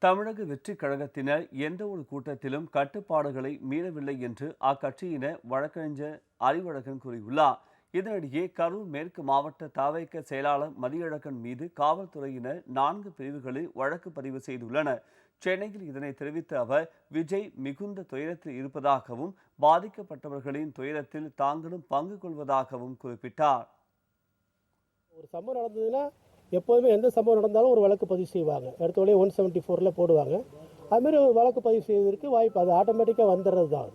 தமிழக வெற்றி கழகத்தினர் எந்த ஒரு கூட்டத்திலும் கட்டுப்பாடுகளை மீறவில்லை என்று அக்கட்சியினர் வழக்கறிஞர் அறிவழகன் கூறியுள்ளார். இதனிடையே கரூர் மேற்கு மாவட்ட தவிக செயலாளர் மதியழகன் மீது காவல்துறையினர் 4 பிரிவுகளில் வழக்கு பதிவு செய்துள்ளனர். சென்னையில் இதனை தெரிவித்த அவர், விஜய் மிகுந்த துயரத்தில் இருப்பதாகவும் பாதிக்கப்பட்டவர்களின் துயரத்தில் தாங்களும் பங்கு கொள்வதாகவும் குறிப்பிட்டார். ஒரு சம்பவம் நடந்ததுன்னா எப்போதுமே எந்த சம்பவம் நடந்தாலும் ஒரு வழக்கு பதிவு செய்வாங்க. எடுத்தோடனே 174 போடுவாங்க. அதுமாரி ஒரு வழக்கு பதிவு செய்வதற்கு வாய்ப்பு அது ஆட்டோமேட்டிக்காக வந்துடுறது தான்.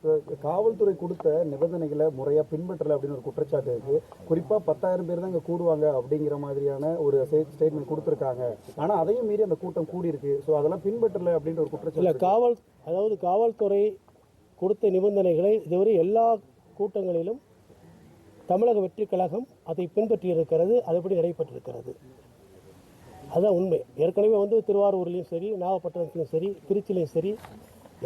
அது காவல்துறை கொடுத்த நிபந்தனைகளை முறையாக பின்பற்றலை அப்படின்னு ஒரு குற்றச்சாட்டு இருக்குது. குறிப்பாக 10,000 பேர் தான் இங்கே கூடுவாங்க அப்படிங்கிற மாதிரியான ஒரு ஸ்டேட்மெண்ட் கொடுத்துருக்காங்க. ஆனால் அதையும் மீறி அந்த கூட்டம் கூடியிருக்கு. ஸோ அதெல்லாம் பின்பற்றலை அப்படின்ற ஒரு குற்றச்சாட்டு இல்லை. காவல்துறை கொடுத்த நிபந்தனைகளை இதுவரை எல்லா கூட்டங்களிலும் தமிழக வெற்றி கழகம் அதை பின்பற்றியிருக்கிறது. அதுபடி நடைபெற்றிருக்கிறது. அதுதான் உண்மை. ஏற்கனவே திருவாரூர்லையும் சரி, நாகப்பட்டினத்திலும் சரி, திருச்சியிலையும் சரி,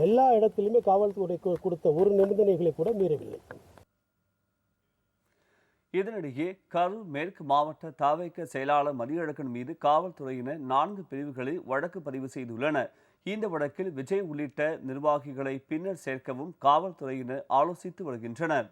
எல்லா இடத்திலுமே காவல்துறை கொடுத்த ஒரு நிபந்தனைகளை கூட மீறவில்லை. இதனிடையே கரூர் மேற்கு மாவட்ட தவிக செயலாளர் மதியழகன் மீது காவல்துறையினர் 4 பிரிவுகளில் வழக்கு பதிவு செய்துள்ளனர். இந்த வழக்கில் விஜய் உள்ளிட்ட நிர்வாகிகளை பின்னர் சேர்க்கவும் காவல்துறையினர் ஆலோசித்து வருகின்றனர்.